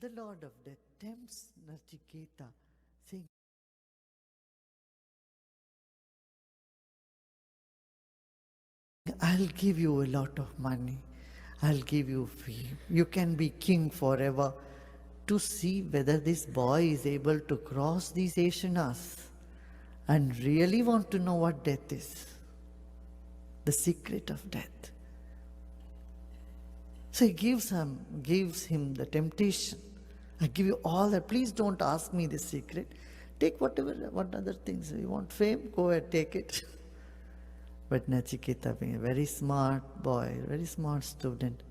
The Lord of Death tempts Nachiketa, saying, I'll give you a lot of money. I'll give you fame. You can be king forever. To see whether this boy is able to cross these Ashanas and really want to know what death is, the secret of death. So he gives him the temptation. I give you all that. Please don't ask me the secret. Take what other things you want. Fame, go ahead, take it. But Nachiketa, being a very smart boy, very smart student,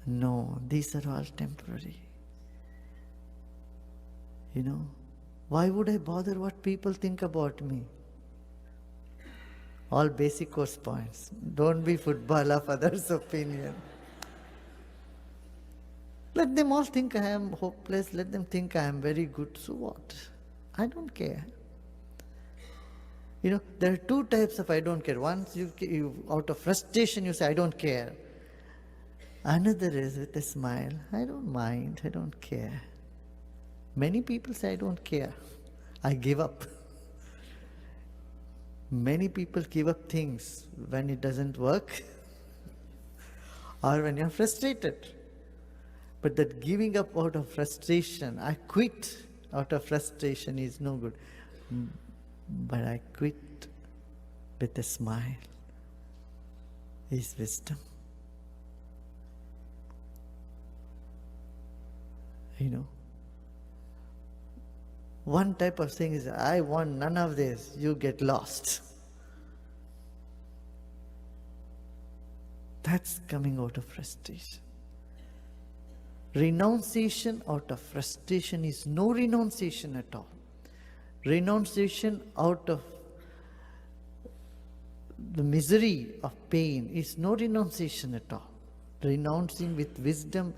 no, these are all temporary. Why would I bother what people think about me? All basic course points. Don't be football of others' opinion. Let them all think I am hopeless. Let them think I am very good. So what? I don't care. There are two types of I don't care. Once you out of frustration, you say, I don't care. Another is with a smile, I don't mind, I don't care. Many people say, I don't care. I give up. Many people give up things when it doesn't work or when you're frustrated. But that giving up out of frustration, I quit out of frustration is no good. But I quit with a smile is wisdom. One type of thing is, I want none of this, you get lost. That's coming out of frustration. Renunciation out of frustration is no renunciation at all. Renunciation out of the misery of pain is no renunciation at all. Renouncing with wisdom,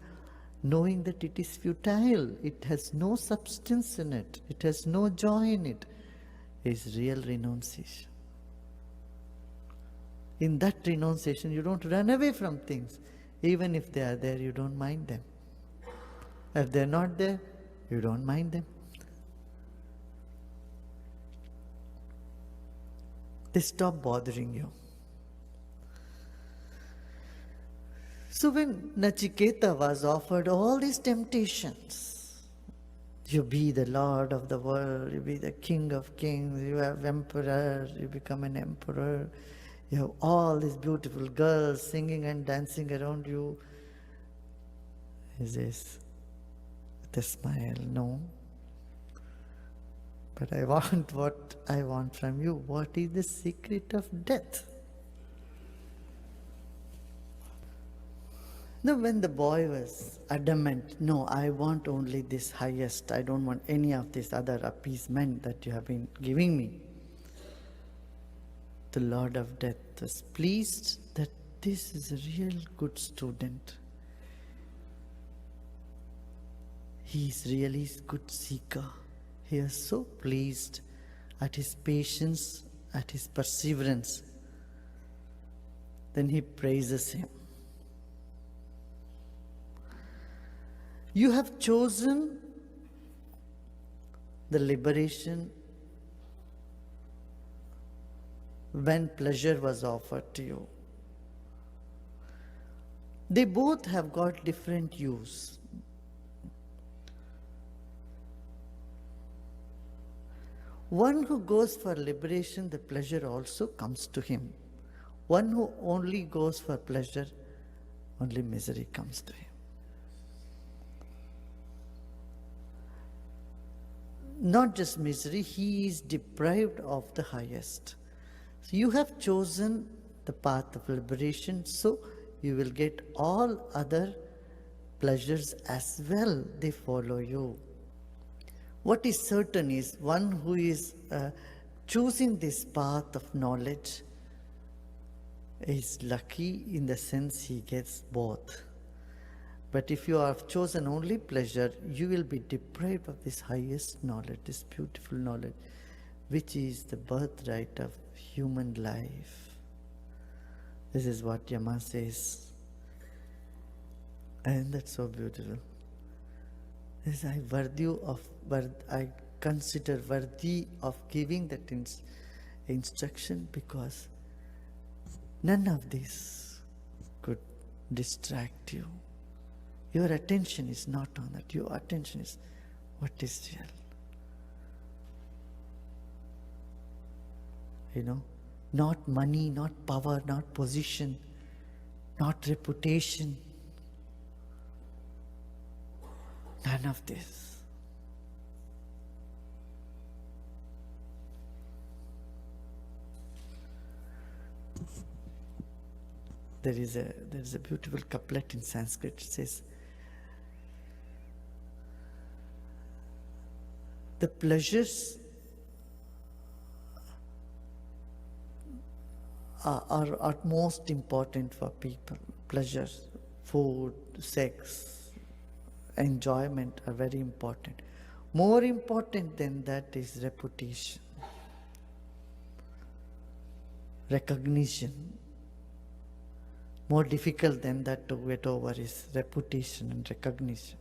knowing that it is futile, it has no substance in it, it has no joy in it, is real renunciation. In that renunciation, you don't run away from things. Even if they are there, you don't mind them. If they're not there, you don't mind them. They stop bothering you. So when Nachiketa was offered all these temptations, you be the Lord of the world, you be the King of kings, you have emperor, you become an emperor, you have all these beautiful girls singing and dancing around you. He says, with a smile, no. But I want what I want from you. What is the secret of death? Now, when the boy was adamant, no, I want only this highest, I don't want any of this other appeasement that you have been giving me. The Lord of Death was pleased that this is a real good student. He is really a good seeker. He is so pleased at his patience, at his perseverance. Then he praises him. You have chosen the liberation when pleasure was offered to you. They both have got different use. One who goes for liberation, the pleasure also comes to him. One who only goes for pleasure, only misery comes to him. Not just misery, he is deprived of the highest. So you have chosen the path of liberation, so you will get all other pleasures as well. They follow you. What is certain is one who is choosing this path of knowledge is lucky in the sense he gets both. But if you have chosen only pleasure, you will be deprived of this highest knowledge, this beautiful knowledge, which is the birthright of human life. This is what Yama says. And that's so beautiful. Is I consider worthy of giving that instruction, because none of this could distract you. Your attention is not on that. Your attention is what is real. Not money, not power, not position, not reputation. None of this. There is a beautiful couplet in Sanskrit. It says, the pleasures are most important for people. Pleasures, food, sex, enjoyment are very important. More important than that is reputation, recognition. More difficult than that to get over is reputation and recognition.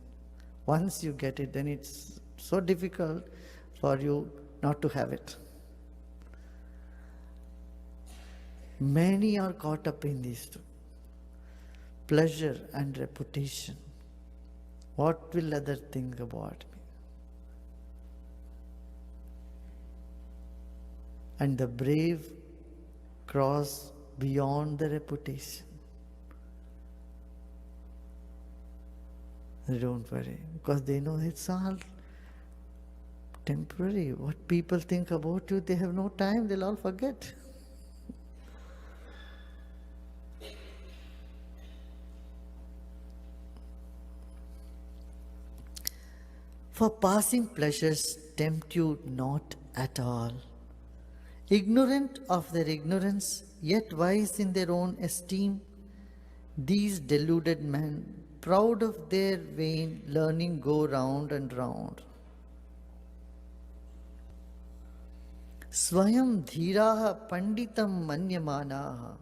Once you get it, then it's so difficult for you not to have it. Many are caught up in these two, pleasure and reputation. What will others think about me? And the brave cross beyond the reputation. They don't worry, because they know it's all temporary. What people think about you, they have no time, they'll all forget. For passing pleasures tempt you not at all. Ignorant of their ignorance, yet wise in their own esteem, these deluded men, proud of their vain learning, go round and round. Swayam dhiraha panditam manyamanaha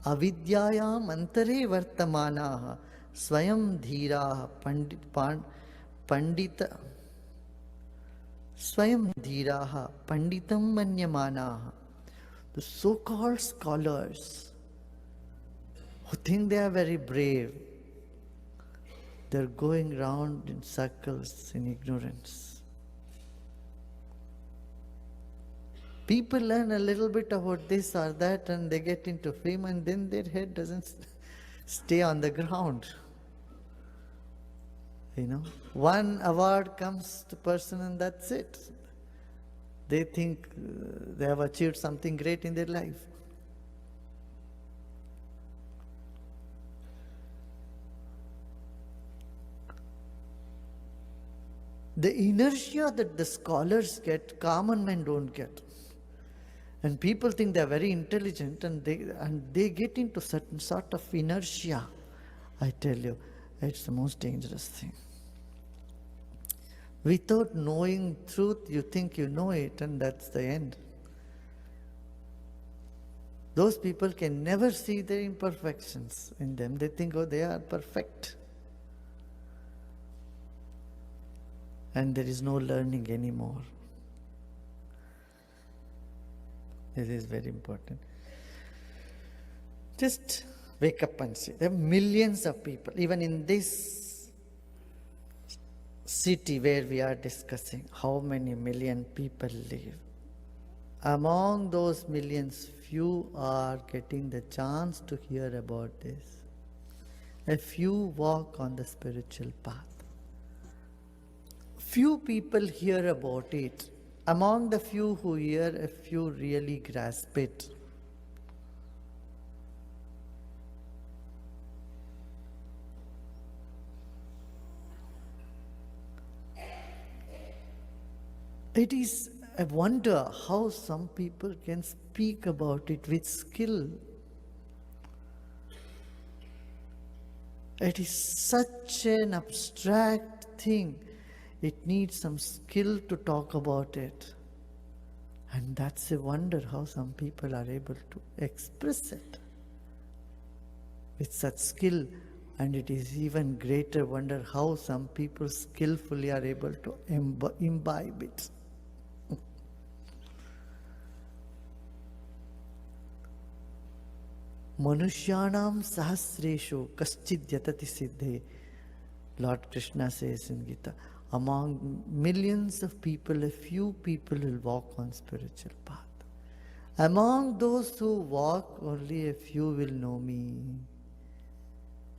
avidyayam antare vartamanaha swayam dhiraha pandita swayam dhiraha panditam manyamanaha. The so-called scholars who think they are very brave, they're going round in circles in ignorance. People learn a little bit about this or that and they get into fame, and then their head doesn't stay on the ground. One award comes to person and that's it. They think they have achieved something great in their life. The inertia that the scholars get, common men don't get. And people think they are very intelligent, and they get into certain sort of inertia. I tell you, it's the most dangerous thing. Without knowing truth, you think you know it, and that's the end. Those people can never see their imperfections in them. They think, oh, they are perfect. And there is no learning anymore. This is very important. Just wake up and see. There are millions of people, even in this city where we are discussing, how many million people live. Among those millions, few are getting the chance to hear about this. A few walk on the spiritual path. Few people hear about it. Among the few who hear, a few really grasp it. It is a wonder how some people can speak about it with skill. It is such an abstract thing. It needs some skill to talk about it. And that's a wonder how some people are able to express it with such skill And it is even greater wonder how some people skillfully are able to imbibe it. Manushyanam sahasreshu kaschid yatati siddhe. Lord Krishna says in Gita, among millions of people, a few people will walk on spiritual path. Among those who walk, only a few will know me.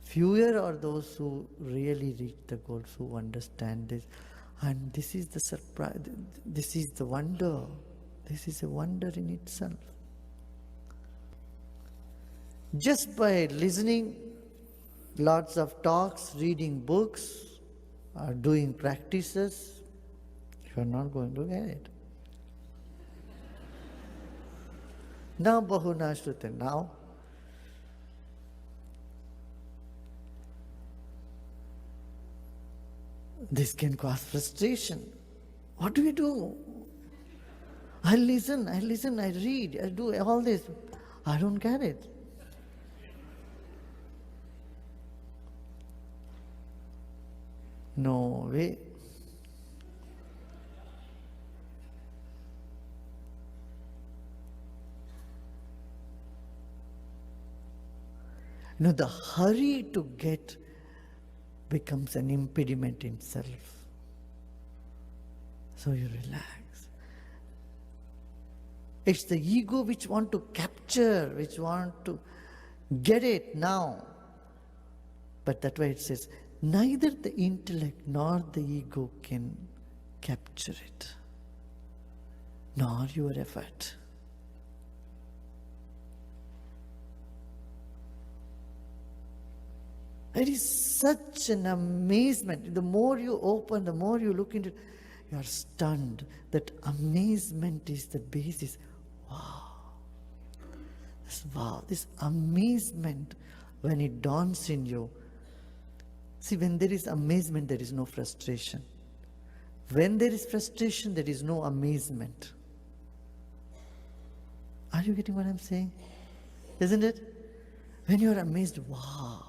Fewer are those who really reach the goals, who understand this. And this is the surprise, this is the wonder. This is a wonder in itself. Just by listening lots of talks, reading books, or doing practices, you are not going to get it. Now, bahuna shrute, now this can cause frustration. What do we do? I listen, I read, I do all this. I don't get it. No way. No, the hurry to get becomes an impediment in self. So you relax. It's the ego which want to capture, which want to get it now. But that's why it says, neither the intellect nor the ego can capture it, nor your effort. It is such an amazement. The more you open, the more you look into it, you are stunned. That amazement is the basis. Wow, this amazement, when it dawns in you. See, when there is amazement, there is no frustration. When there is frustration, there is no amazement. Are you getting what I'm saying? Isn't it? When you are amazed, wow,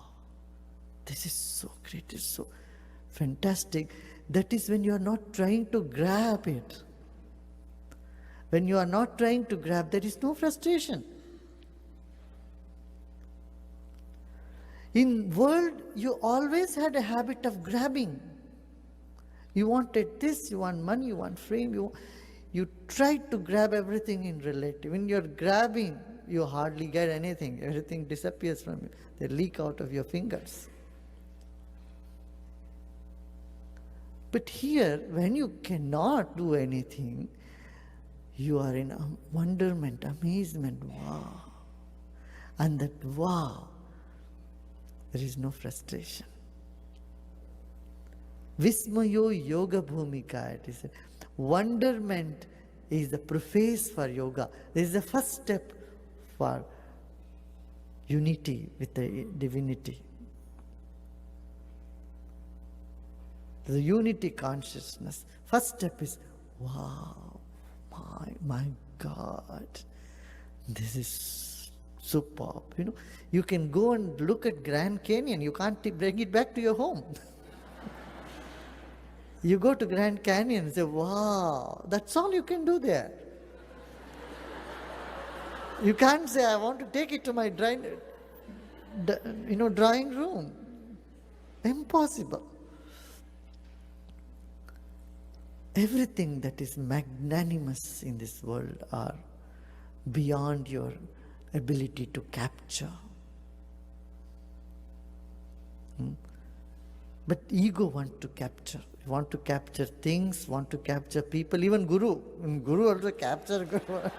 this is so great, it's so fantastic. That is when you are not trying to grab it. When you are not trying to grab, there is no frustration. In world, you always had a habit of grabbing. You wanted this, you want money, you want fame, you tried to grab everything in relative. When you're grabbing, you hardly get anything. Everything disappears from you. They leak out of your fingers. But here, when you cannot do anything, you are in wonderment, amazement, wow. And that wow, there is no frustration. Vismayo yoga bhumika, it is. Wonderment is the preface for yoga. This is the first step for unity with the divinity. The unity consciousness. First step is, wow, my God, this is superb. You know, you can go and look at Grand Canyon. You can't bring it back to your home. You go to Grand Canyon and say, wow, that's all you can do there. You can't say, I want to take it to my drawing room. Impossible. Everything that is magnanimous in this world are beyond your ability to capture. But ego want to capture. Want to capture things, want to capture people, even Guru. Guru also capture Guru.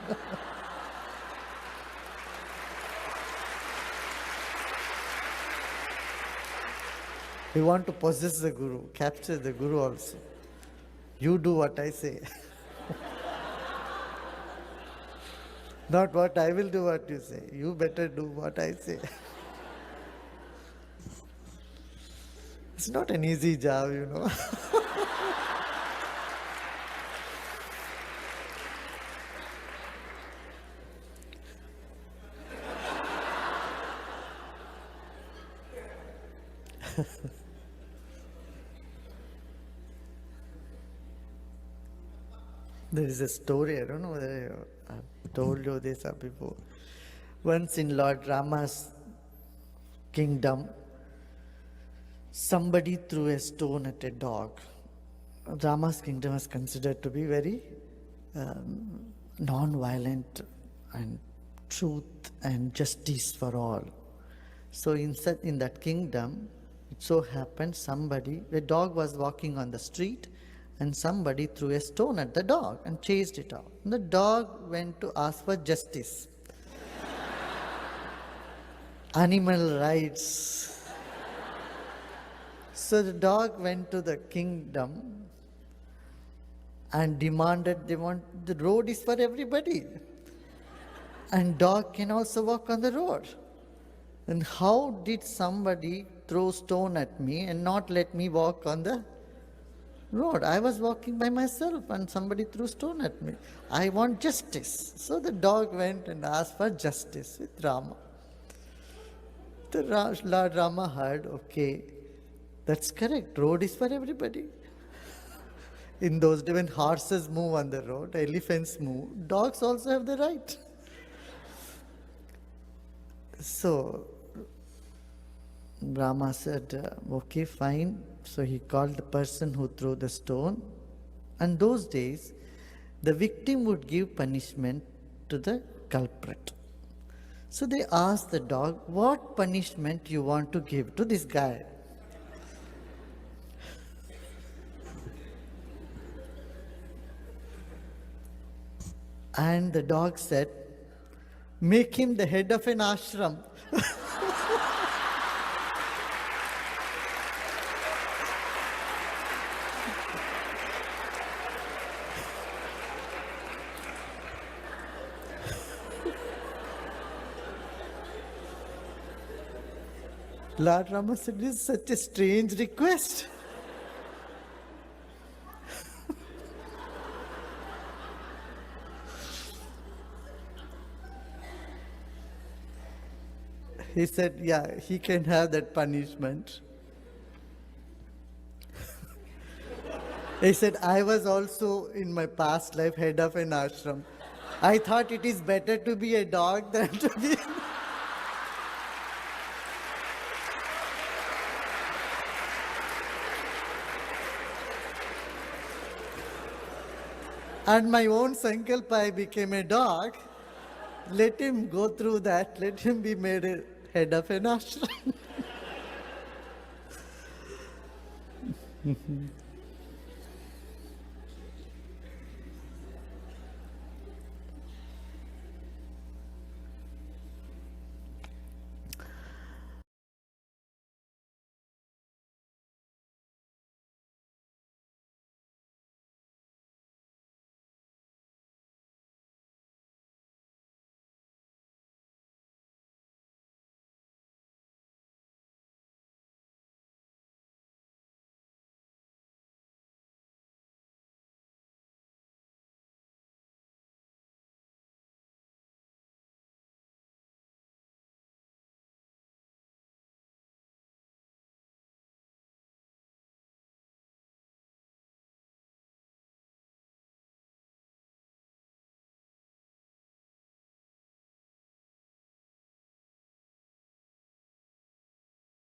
We want to possess the Guru, capture the Guru also. You do what I say. Not what I will do what you say. You better do what I say. It's not an easy job, you know. There is a story, I don't know whether I've told you this before. Once in Lord Rama's kingdom, somebody threw a stone at a dog. Rama's kingdom was considered to be very non-violent and truth and justice for all. So in that kingdom, it so happened the dog was walking on the street and somebody threw a stone at the dog and chased it out. And the dog went to ask for justice. Animal rights. So the dog went to the kingdom and demanded the road is for everybody. And dog can also walk on the road. And how did somebody throw stone at me and not let me walk on the road? I was walking by myself and somebody threw stone at me. I want justice. So the dog went and asked for justice with Rama. The Lord Rama heard, okay, that's correct. Road is for everybody. In those days when horses move on the road, elephants move, dogs also have the right. So Rama said, okay, fine. So he called the person who threw the stone. And those days, the victim would give punishment to the culprit. So they asked the dog, what punishment you want to give to this guy? And the dog said, make him the head of an ashram. Lord Rama said, this is such a strange request. He said, yeah, he can have that punishment. He said, I was also in my past life head of an ashram. I thought it is better to be a dog than to be... And my own sankalpa, I became a dog. Let him go through that. Let him be made a head of an ashram.